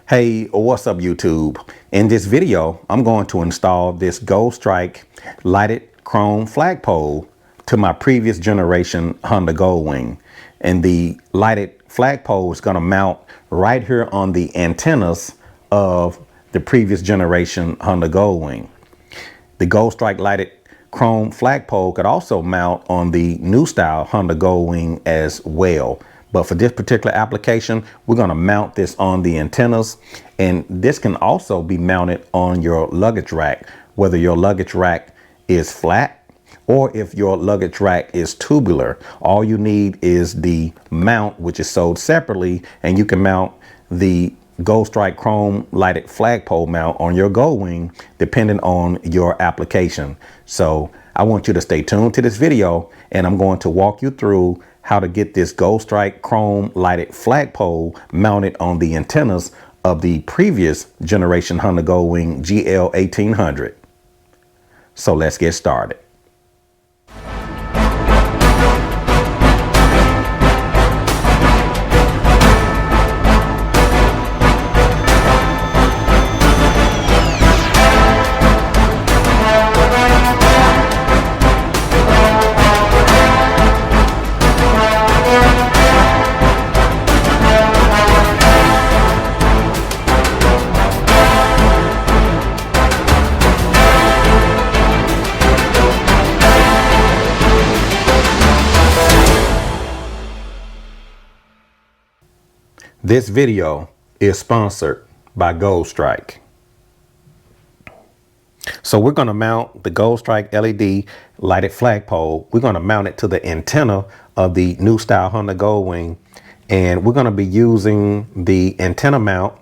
Hey, what's up YouTube? In this video, I'm going to install this Goldstrike lighted chrome flagpole to my previous generation Honda Goldwing. And the lighted flagpole is going to mount right here on the antennas of the previous generation Honda Goldwing. The Goldstrike lighted chrome flagpole could also mount on the new style Honda Goldwing as well. But for this particular application, we're going to mount this on the antennas, and this can also be mounted on your luggage rack, whether your luggage rack is flat or if your luggage rack is tubular. All you need is the mount, which is sold separately, and you can mount the Goldstrike chrome lighted flagpole mount on your Goldwing depending on your application. So I want you to stay tuned to this video, and I'm going to walk you through how to get this Goldstrike chrome lighted flagpole mounted on the antennas of the previous generation Honda Goldwing GL 1800. So let's get started. This video is sponsored by Goldstrike. So we're going to mount the Goldstrike LED lighted flagpole. We're going to mount it to the antenna of the new style Honda Goldwing. And we're going to be using the antenna mount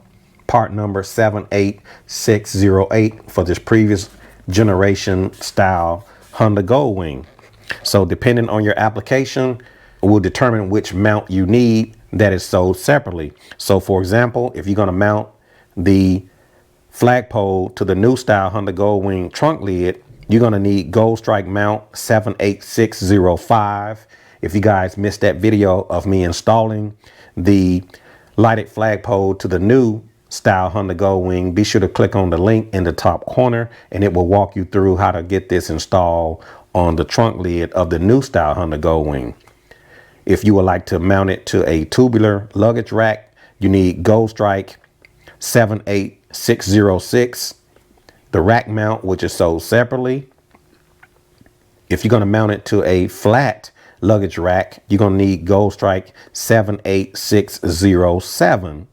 part number 78608 for this previous generation style Honda Goldwing. So depending on your application, will determine which mount you need that is sold separately. So for example, if you're going to mount the flagpole to the new style Honda Goldwing trunk lid, you're going to need Goldstrike mount 78605. If you guys missed that video of me installing the lighted flagpole to the new style Honda Goldwing, be sure to click on the link in the top corner and it will walk you through how to get this installed on the trunk lid of the new style Honda Goldwing. If you would like to mount it to a tubular luggage rack, you need Goldstrike 78606, the rack mount, which is sold separately. If you're going to mount it to a flat luggage rack, you're going to need Goldstrike 78607.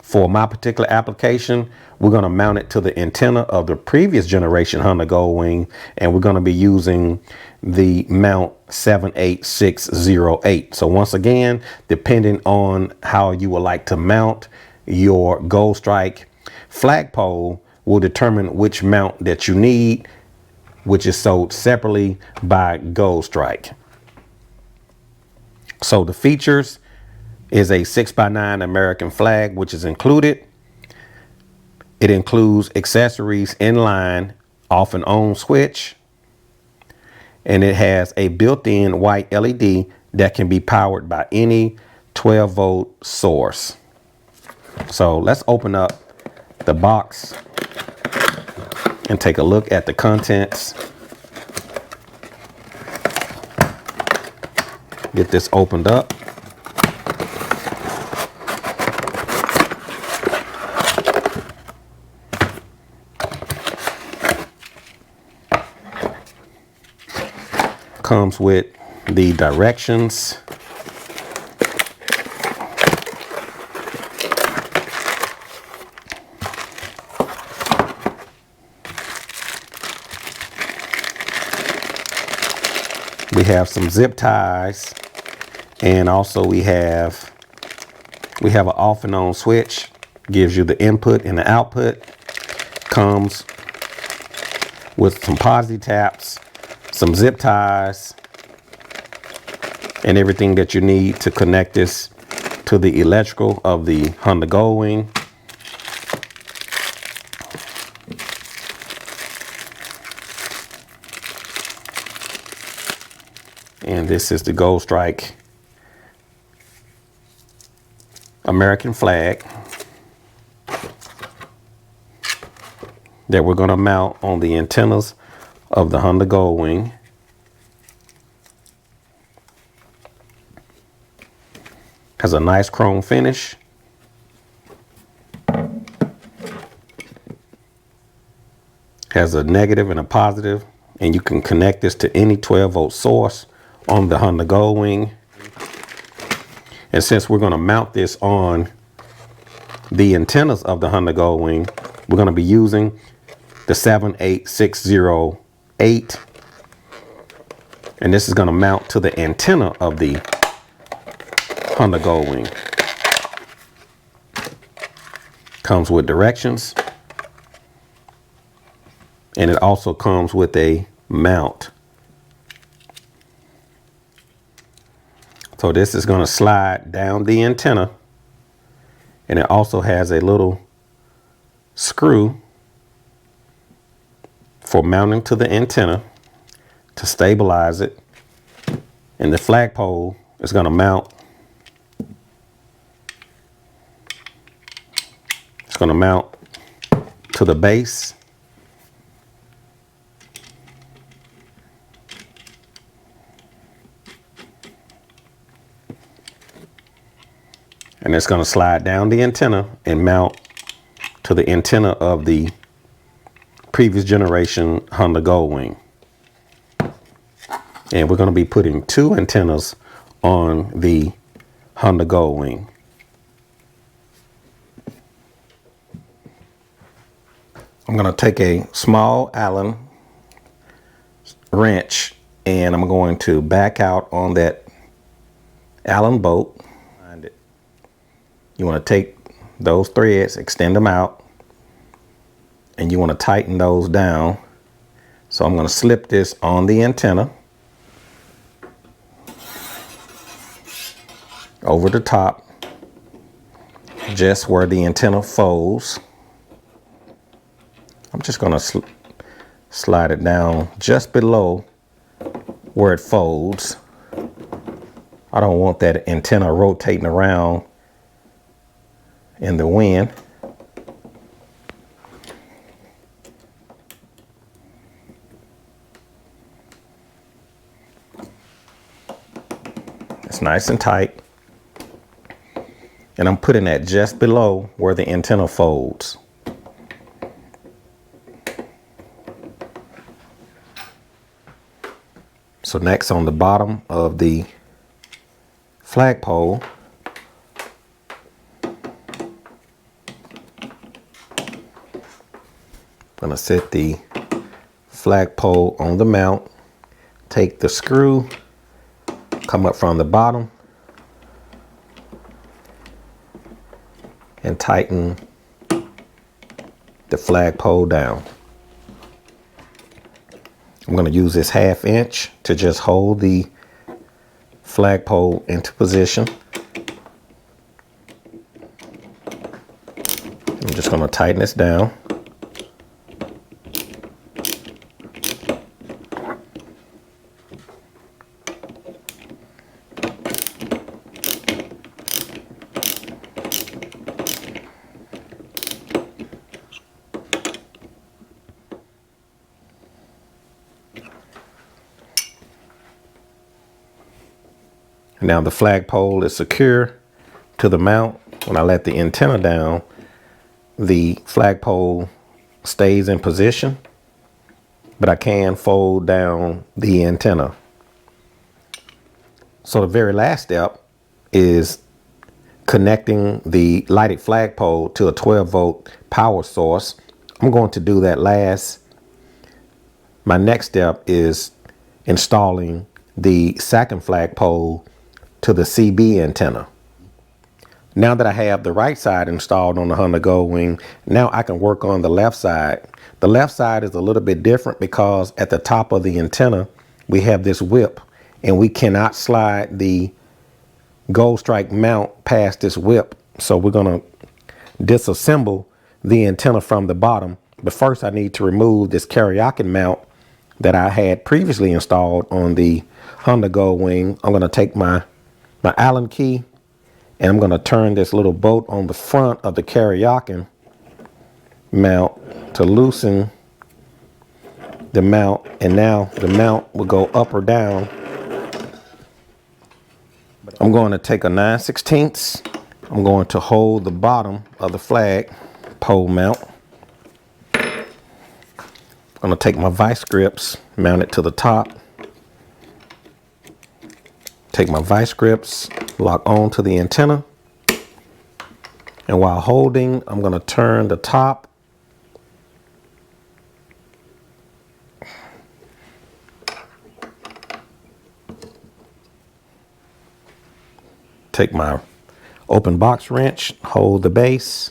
For my particular application, we're going to mount it to the antenna of the previous generation Honda Goldwing, and we're going to be using the mount 78608. So once again, depending on how you would like to mount your Goldstrike flagpole will determine which mount that you need, which is sold separately by Goldstrike. So the features is a 6x9 American flag, which is included. It includes accessories in line, off and on switch, and it has a built-in white LED that can be powered by any 12-volt source. So let's open up the box and take a look at the contents. Get this opened up. Comes with the directions. We have some zip ties, and also we have an off and on switch, gives you the input and the output. Comes with some posi taps, some zip ties, and everything that you need to connect this to the electrical of the Honda Goldwing. And this is the Goldstrike American flag. that we're going to mount on the antennas of the Honda Goldwing. Has a nice chrome finish. Has a negative and a positive, and you can connect this to any 12-volt source on the Honda Goldwing. And since we're going to mount this on the antennas of the Honda Goldwing, we're going to be using the 78608, and this is going to mount to the antenna of the Honda Goldwing. Comes with directions, and it also comes with a mount. So this is going to slide down the antenna, and it also has a little screw for mounting to the antenna to stabilize it, and the flagpole is going to mount. It's going to mount to the base. And it's going to slide down the antenna and mount to the antenna of the previous generation Honda Goldwing. And we're going to be putting 2 antennas on the Honda Goldwing. I'm going to take a small Allen wrench, and I'm going to back out on that Allen bolt. You want to take those threads, extend them out, and you want to tighten those down. So I'm going to slip this on the antenna over the top, just where the antenna folds. I'm just going to slide it down just below where it folds. I don't want that antenna rotating around in the wind. It's nice and tight, and I'm putting that just below where the antenna folds. So next, on the bottom of the flagpole, I'm going to set the flagpole on the mount, take the screw, come up from the bottom, and tighten the flagpole down. I'm going to use this 1/2 inch to just hold the flagpole into position. I'm just going to tighten this down. Now the flagpole is secure to the mount. When I let the antenna down, the flagpole stays in position, but I can fold down the antenna. So the very last step is connecting the lighted flagpole to a 12-volt power source. I'm going to do that last. My next step is installing the second flagpole to the CB antenna. Now that I have the right side installed on the Honda Goldwing, now I can work on the left side. The left side is a little bit different because at the top of the antenna, we have this whip, and we cannot slide the Goldstrike mount past this whip. So we're going to disassemble the antenna from the bottom. But first I need to remove this Caliente mount that I had previously installed on the Honda Goldwing. I'm going to take my Allen key, and I'm going to turn this little bolt on the front of the Caliente. mount to loosen the mount, and now the mount will go up or down. I'm going to take a 9/16. I'm going to hold the bottom of the flag pole mount. I'm going to take my vice grips, mount it to the top. Take my vice grips, lock onto the antenna. And while holding, I'm going to turn the top. Take my open box wrench, hold the base.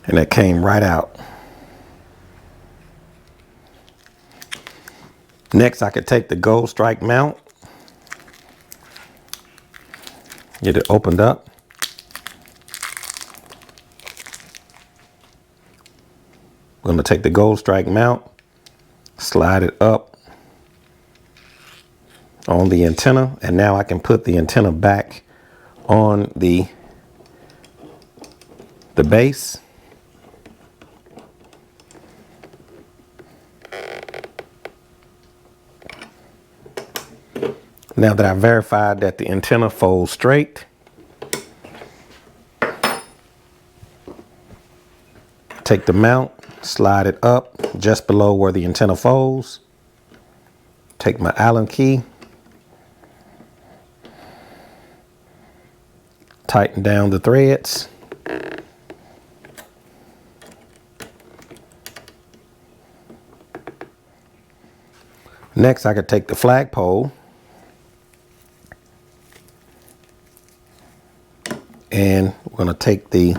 And that came right out. Next, I could take the Goldstrike mount, get it opened up. I'm going to take the Goldstrike mount, slide it up on the antenna, and now I can put the antenna back on the base. Now that I've verified that the antenna folds straight, take the mount, slide it up just below where the antenna folds. Take my Allen key, tighten down the threads. Next, I could take the flagpole and we're going to take the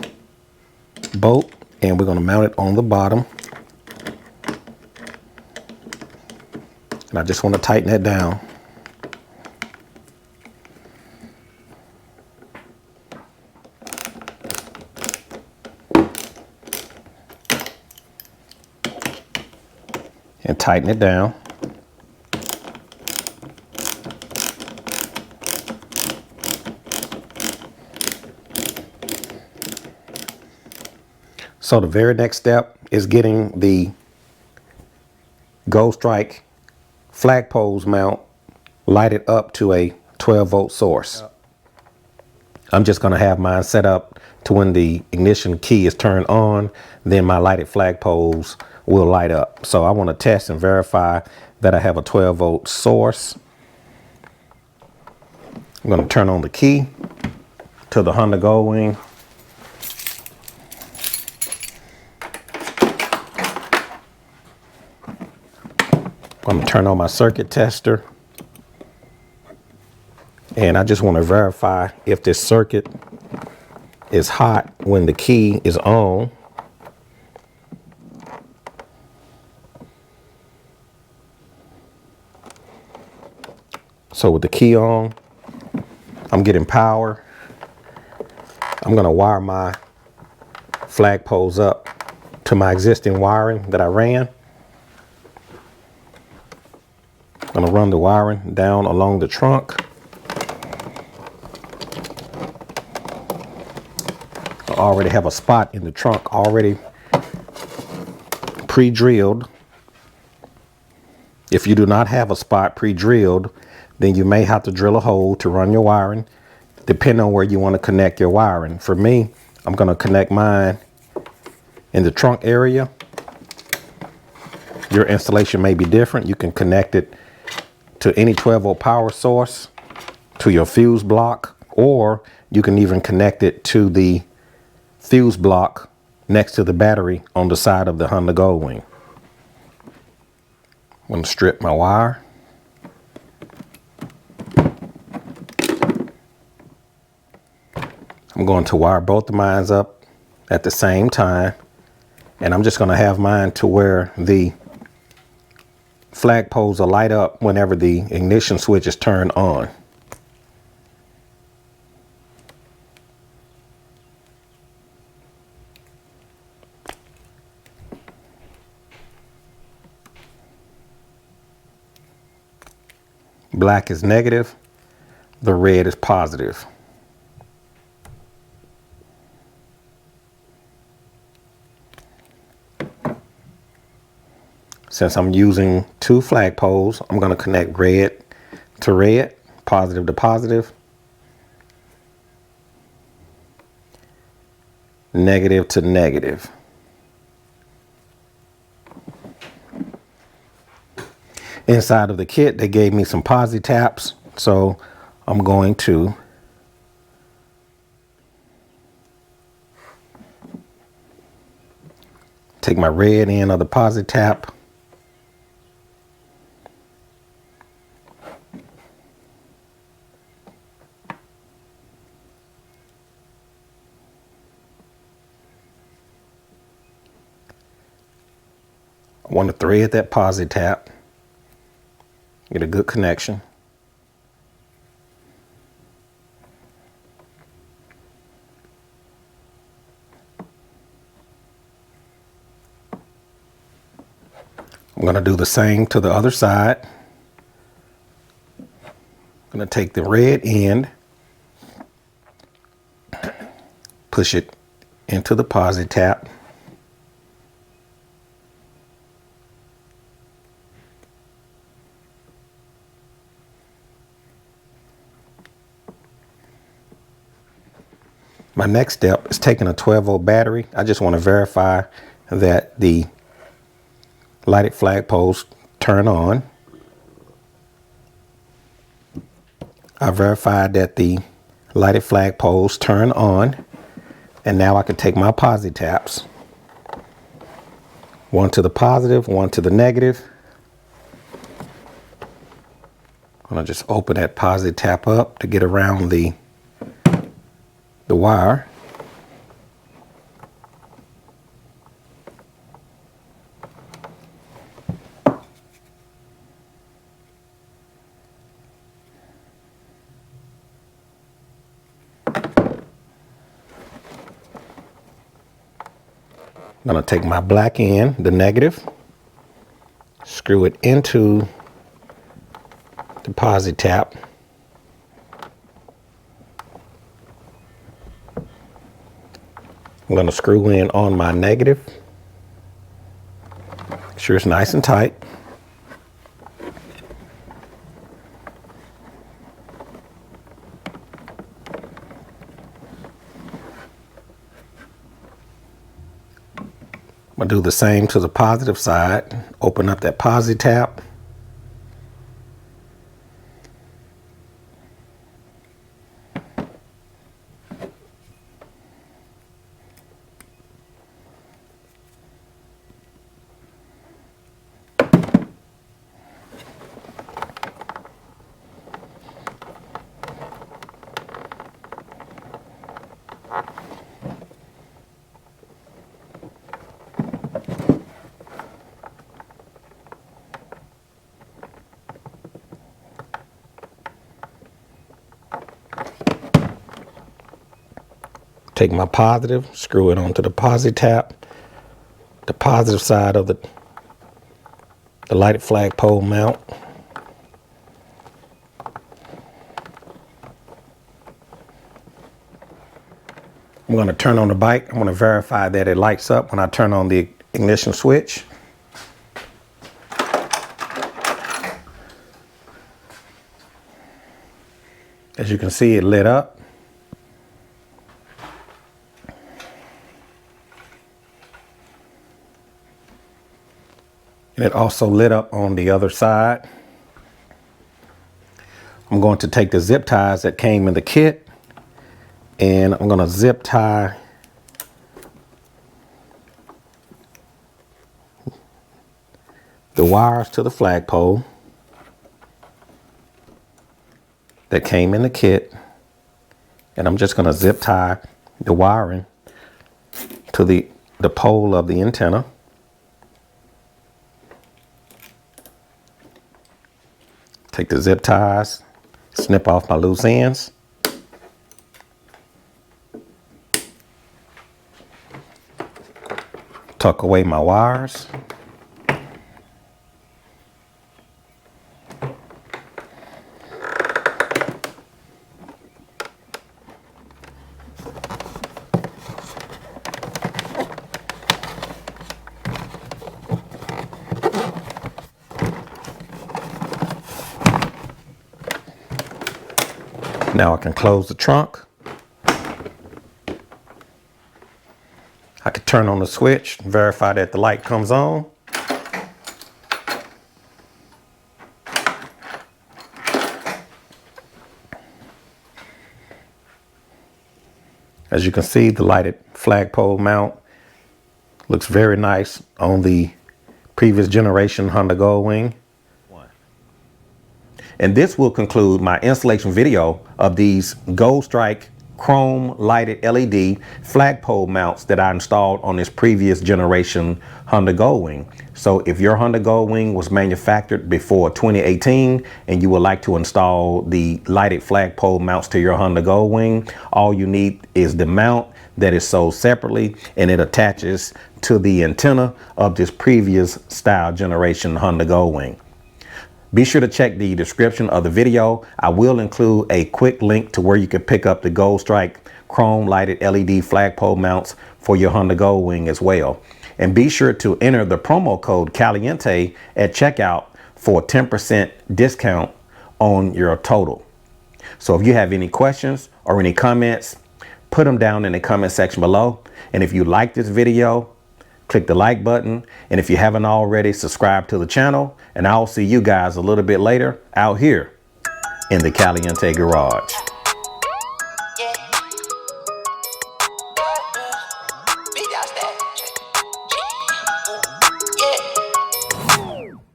bolt and we're going to mount it on the bottom. And I just want to tighten that down. And tighten it down. So the very next step is getting the Goldstrike flagpoles mount lighted up to a 12-volt source. I'm just going to have mine set up to when the ignition key is turned on, then my lighted flagpoles will light up. So I want to test and verify that I have a 12-volt source. I'm going to turn on the key to the Honda Goldwing. I'm going to turn on my circuit tester, and I just want to verify if this circuit is hot when the key is on. So with the key on, I'm getting power. I'm going to wire my flagpoles up to my existing wiring that I ran. I'm going to run the wiring down along the trunk. I already have a spot in the trunk already pre-drilled. If you do not have a spot pre-drilled, then you may have to drill a hole to run your wiring, depending on where you want to connect your wiring. For me, I'm going to connect mine in the trunk area. Your installation may be different. You can connect it to any 12-volt power source, to your fuse block, or you can even connect it to the fuse block next to the battery on the side of the Honda Goldwing. I'm going to strip my wire. I'm going to wire both of mine up at the same time And I'm just going to have mine to where the flagpoles will light up whenever the ignition switch is turned on. Black is negative, the red is positive. Since I'm using two flagpoles, I'm going to connect red to red, positive to positive, negative to negative. Inside of the kit, they gave me some posi taps, so I'm going to take my red end of the posi tap, I want to thread that posi tap, get a good connection. I'm going to do the same to the other side. I'm going to take the red end, push it into the posi tap. My next step is taking a 12-volt battery. I just want to verify that the lighted flagpoles turn on. I verified that the lighted flagpoles turn on. And now I can take my posi taps. One to the positive, one to the negative. I'm going to just open that posi tap up to get around the wire. I'm going to take my black end, the negative, screw it into the posi tap. I'm going to screw in on my negative. Make sure it's nice and tight. I'm going to do the same to the positive side. Open up that posi tap. Take my positive, screw it onto the posi tap, the positive side of the lighted flagpole mount. I'm going to turn on the bike. I'm going to verify that it lights up when I turn on the ignition switch. As you can see, it lit up. And it also lit up on the other side. I'm going to take the zip ties that came in the kit, and I'm going to zip tie the wires to the flagpole that came in the kit. And I'm just going to zip tie the wiring to the the pole of the antenna. Take the zip ties, snip off my loose ends. Tuck away my wires. Now I can close the trunk. I can turn on the switch, verify that the light comes on. As you can see, the lighted flagpole mount looks very nice on the previous generation Honda Goldwing. And this will conclude my installation video of these Goldstrike chrome lighted LED flagpole mounts that I installed on this previous generation Honda Goldwing. So if your Honda Goldwing was manufactured before 2018 and you would like to install the lighted flagpole mounts to your Honda Goldwing, all you need is the mount that is sold separately, and it attaches to the antenna of this previous style generation Honda Goldwing. Be sure to check the description of the video. I will include a quick link to where you can pick up the Goldstrike chrome lighted LED flagpole mounts for your Honda Goldwing as well. And be sure to enter the promo code Caliente at checkout for a 10% discount on your total. So if you have any questions or any comments, put them down in the comment section below. And if you like this video, click the like button, and if you haven't already, subscribe to the channel, and I'll see you guys a little bit later out here in the Caliente garage.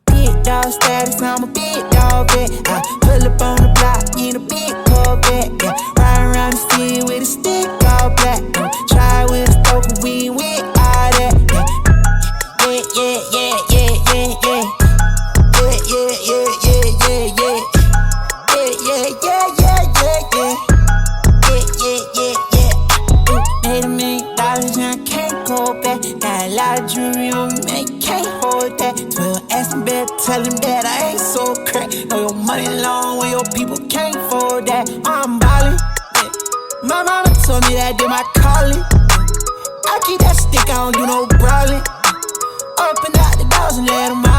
Big dog status, I'm a big dog vet. I pull up on the block in a big Corvette. Ride around the city with a stick all black. Try with a stoker, we with all that. Made $1 million and I can't go back. Got a lot of jewelry on me, man, can't hold that. 12 asking better, tell him that I ain't so crack. Know your money long when your people can't afford that. I'm ballin', yeah. My mama told me that did my calling. I keep that stick, I don't do no brawling. Up and out the doors and let 'em out.